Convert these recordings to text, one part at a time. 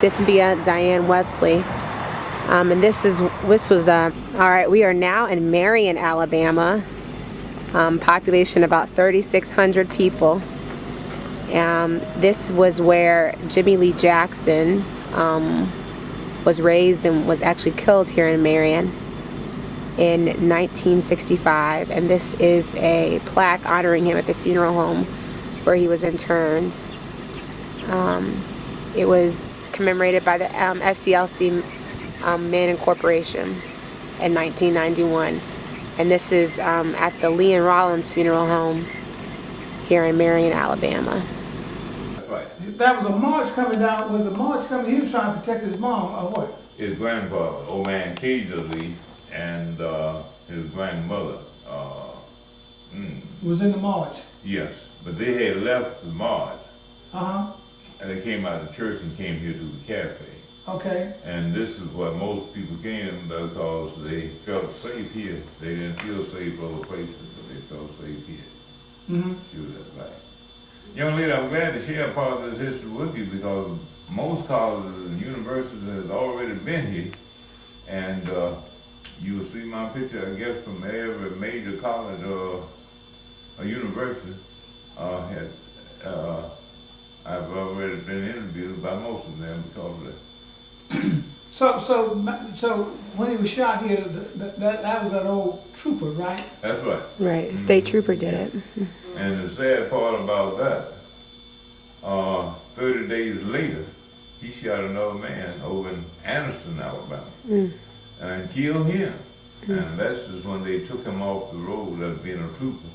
Cynthia Diane Wesley. And this was, all right, we are now in Marion, Alabama. Population about 3,600 people. This was where Jimmie Lee Jackson was raised and was actually killed here in Marion in 1965. And this is a plaque honoring him at the funeral home where he was interned. It was commemorated by the SCLC Man Incorporation in 1991. And this is at the Lee and Rollins Funeral Home here in Marion, Alabama. That's right. That was a march coming down. Was the march coming? He was trying to protect his mom or what? His grandfather, old man Cajun Lee, and his grandmother. Was in the march. Yes, but they had left the march. And they came out of church and came here to the cafe. Okay. And this is what most people came because they felt safe here. They didn't feel safe other places, but they felt safe here. Sure, that's right. Young lady, I'm glad to share part of this history with you because most colleges and universities have already been here. And you will see my picture, I guess, from every major college or university. I've already been interviewed by most of them because of that. So when he was shot here, that was that old trooper, right? That's right. Right, a state trooper did it. And the sad part about that, 30 days later, he shot another man over in Anniston, Alabama, and killed him. And that's just when they took him off the road as being a trooper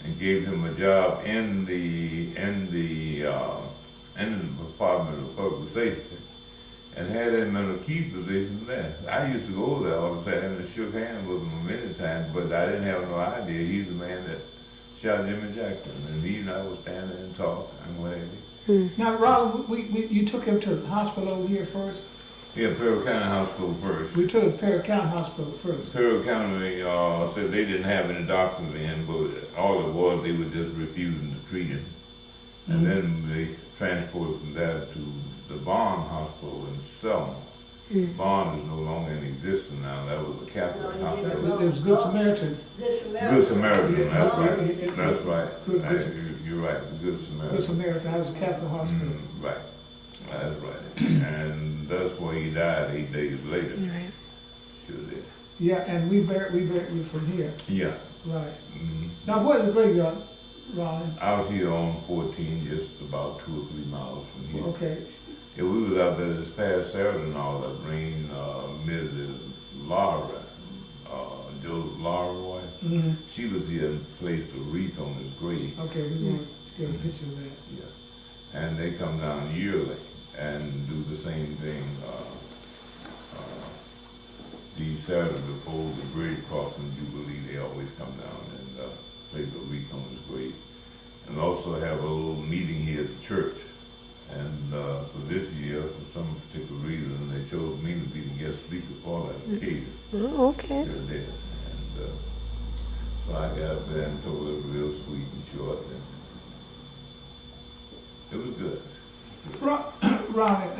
and gave him a job in the Department of Public Safety and had him in a key position there. I used to go there all the time and shook hands with him many times, but I didn't have no idea he's the man that shot Jimmie Jackson. And he and I was standing and talking and what have you. Now, Ronald, you took him to the hospital over here first? Yeah, Perry County Hospital first. We took him to Perry County Hospital first. Perry County said they didn't have any doctors in, but all it was, they were just refusing to treat him. And then they transported him there to the Bond Hospital in Selma. Bond is no longer in existence now. That was a Catholic hospital. It was Good Samaritan. Good Samaritan, that's right. That's right. Good. You're right, Good Samaritan. Good Samaritan, that was a Catholic hospital. Right, that's right. And that's where he died 8 days later. Right. Sure did. Yeah, and we buried you from here. Yeah. Right. Now, where's the graveyard, Ron? Out here on 14, just about 2 or 3 miles from here. Okay. Yeah, we was out there this past Saturday and all that rain, Mrs. Laura, Joseph Laura wife. She was here and placed a wreath on his grave. Okay, we're going to get a picture of that. Yeah. And they come down yearly and do the same thing. The Saturday before the bridge crossing Jubilee, they always come down and place a wreath on his grave. And also have a little meeting here at the church. And for this year, for some particular reason, they chose me to be the guest speaker for that occasion. Oh, okay. Sure did. And so I got up there and told it real sweet and short. And it was good. Ronnie,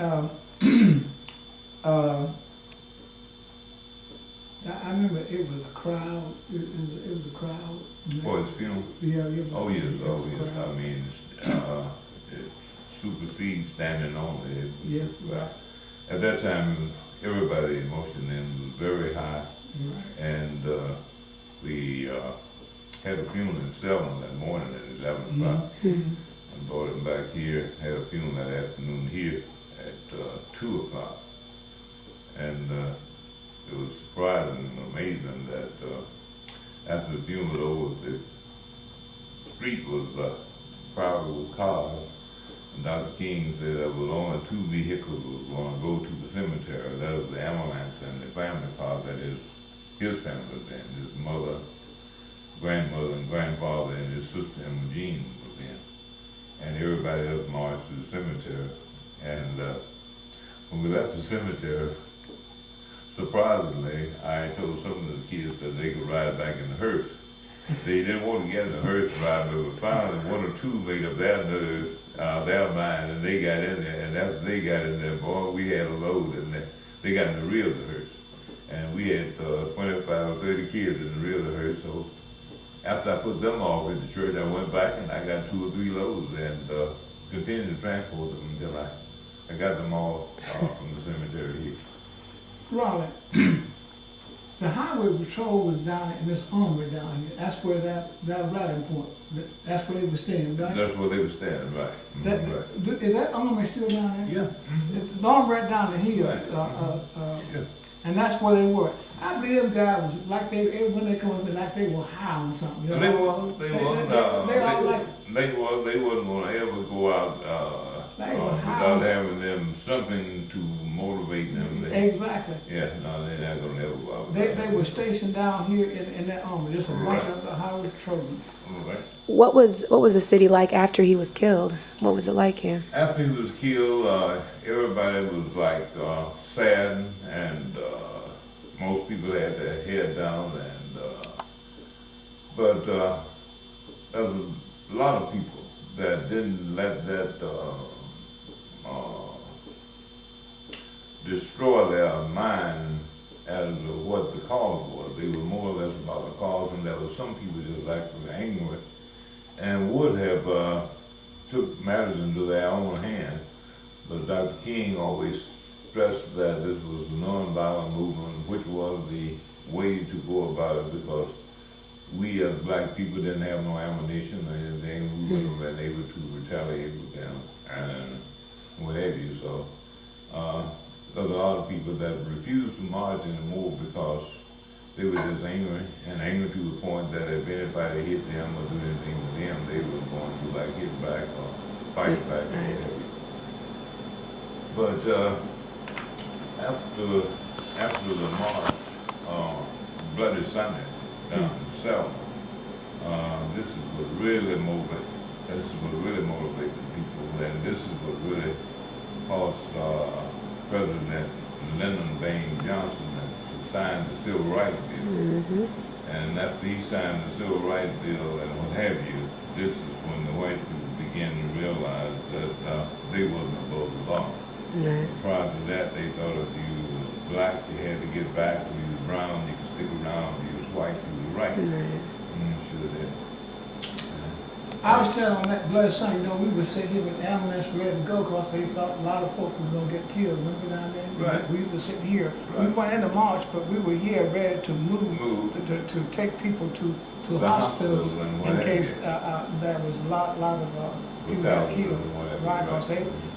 I remember it was a crowd. It was a crowd. For his funeral? Yeah. Oh yes, I mean, it supersedes standing on it. Yeah. Right. At that time, everybody's emotion then was very high. Right. And we had a funeral in Selma that morning at 11 o'clock. And brought him back here, had a funeral that afternoon here at 2 o'clock. And it was surprising and amazing that after the funeral was over, the street was crowded with cars. And Dr. King said there was only 2 vehicles that was going to go to the cemetery. That was the ambulance and the family car that his family was in. His mother, grandmother, and grandfather, and his sister and Jean was in. And everybody else marched to the cemetery. And when we left the cemetery, surprisingly, I told some of the kids that they could ride back in the hearse. They didn't want to get in the hearse ride, but finally 1 or 2 made up their nerve their mine, and they got in there, and after they got in there, boy, we had a load in there. They got in the real hearse, and we had 25 or 30 kids in the real hearse, so after I put them off at the church, I went back and I got 2 or 3 loads and continued to transport them until I got them all from the cemetery here. Raleigh, the highway patrol was down in this armory down here. That's where that rallying point, that's where they were staying, right? That's where they were standing, right. That, Right. Is that armory still down there? Yeah. The armory right down the hill, Yeah. and that's where they were. I believe them guys was like when they come up, like they were high on something. You know? They wasn't. They all like They wasn't gonna ever go out without having them something to motivate them. exactly. Yeah, no, they're not gonna ever go out. They were stationed down here in that armory. Just a bunch of the highway patrolmen. Right. What was the city like after he was killed? What was it like here? After he was killed, everybody was like saddened, and most people had their head down, and but there was a lot of people that didn't let that destroy their mind as to what the cause was. They were more or less about the cause, and there were some people just actually angry and would have took matters into their own hands. But Dr. King always stressed that this was a nonviolent movement, which was the way to go about it, because we as black people didn't have no ammunition or anything. We wouldn't have been able to retaliate with them and what have you. So there's a lot of people that refused to march anymore because they were just angry, and angry to the point that if anybody hit them or do anything to them, they were going to like hit back or fight back or whatever. But after the march, Bloody Sunday down in Selma, this is what really motivated. This is what really motivated people, and this is what really cost President Lyndon Baines Johnson to sign the Civil Rights Bill. And after he signed the Civil Rights Bill and what have you, this is when the white people began to realize that they wasn't above the law. Prior to that, they thought if you was black, you had to get back. If you was brown, you could stick around. If you was white, you was right. Sure did. I was telling on that Bloody Sunday, we were sitting here with ambulance ready to go because they thought a lot of folks was going to get killed. Remember down there? Right. We were sitting here. Right. We weren't in the march, but we were here ready to move. To take people to hospitals in case there was a lot of people got killed. Right, because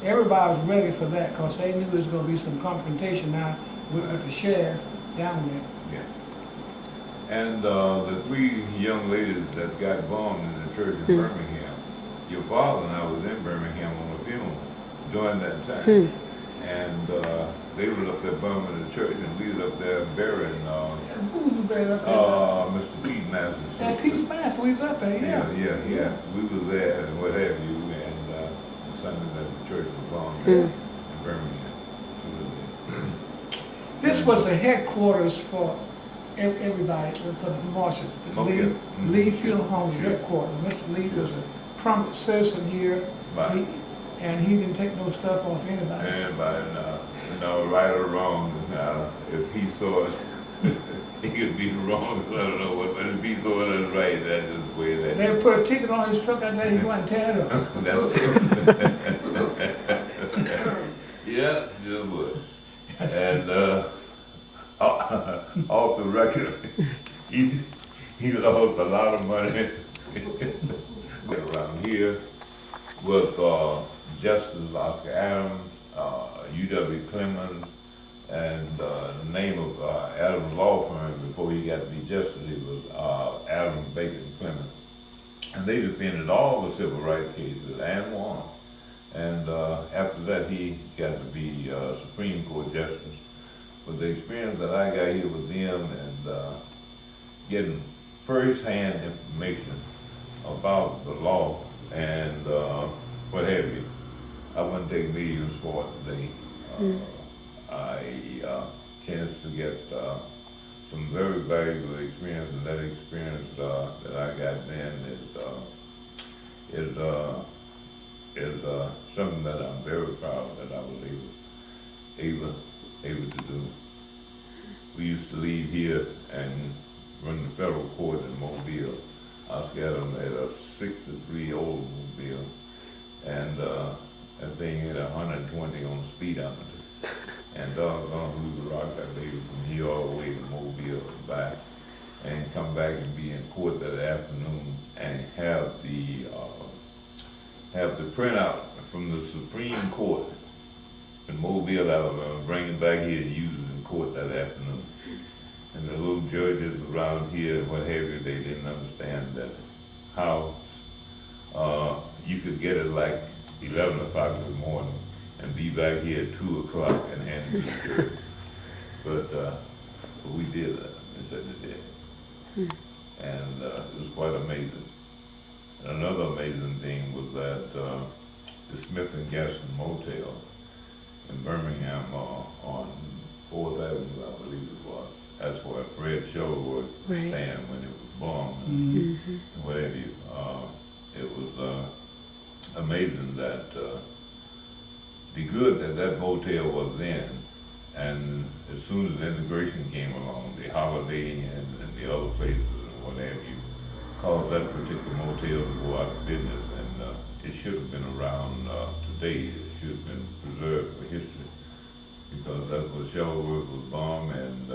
everybody was ready for that because they knew there was going to be some confrontation now with the sheriff down there. Yeah. And the 3 young ladies that got bombed in the church in Birmingham, your father and I was in Birmingham on a funeral during that time. And they were up there bombing the church, and we were up there burying Who was buried up there? Mr. Pete Masters. And Pete Masters was up there, Yeah. We were there and what have you, and Sunday that the church was bombed in Birmingham. This was the headquarters for everybody, for the marshals. Lee Field Home's headquarters. Mr. Lee was a prominent citizen here, and he didn't take no stuff off anybody. No, right or wrong. If he saw it, he could be wrong. I don't know what, but if he saw it as right, that's just the way that. They would put a ticket on his truck. I bet he went and tear it up. That's it. Yeah, sure would. And off the record, he lost a lot of money around here with Justice Oscar Adams, U.W. Clemens, and the name of Adams' law firm before he got to be justice, it was Adams, Bacon, Clemens. And they defended all the civil rights cases and won. And after that, he got to be Supreme Court Justice. But the experience that I got here with them and getting first-hand information about the law and what have you, I wouldn't take millions for it today. I chance to get some very valuable experience, and that experience that I got then is is something that I'm very proud that I was able to do. We used to leave here and run the federal court in Mobile. I was got them at a 63 old Mobile, and that thing had 120 on the speedometer. And doggone, we would rock that baby from here all the way to Mobile and back, and come back and be in court that afternoon and have the printout from the Supreme Court in Mobile, Alabama, bring it back here and use it in court that afternoon. And the little judges around here, what have you, they didn't understand that how you could get it like 11 o'clock in the morning and be back here at 2 o'clock and hand it to the judge. But we did that. They said they did. And it was quite amazing. Another amazing thing was that the Smith and Gaston Motel in Birmingham on 4th Avenue, I believe it was. That's where Fred Shuttleworth would stand when it was bombed and what have you. It was amazing that the good that that motel was in, and as soon as immigration came along, the Holiday Inn and the other places and what have you, caused that particular motel to go out of business, and it should have been around today. It should have been preserved for history, because that's where Shuttleworth was bombed, and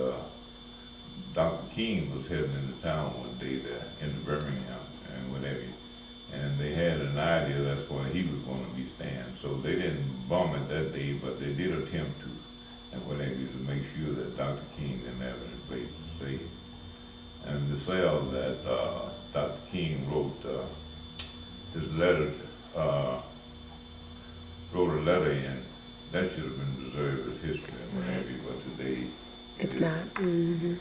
Dr. King was heading into town one day there into Birmingham and what have you. And they had an idea that's where he was going to be staying. So they didn't bomb it that day, but they did attempt to, and what have you, to make sure that Dr. King didn't have any place to stay. And the cell that Dr. King wrote his letter, wrote a letter in, that should have been preserved as history and what have you, but today it's not. It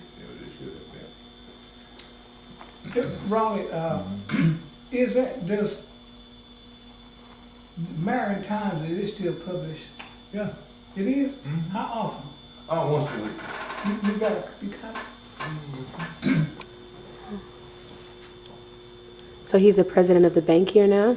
should have been. Raleigh, is that this Marion Times, it is still published? Yeah. It is? How often? Once a week. You got a copy? So he's the president of the bank here now?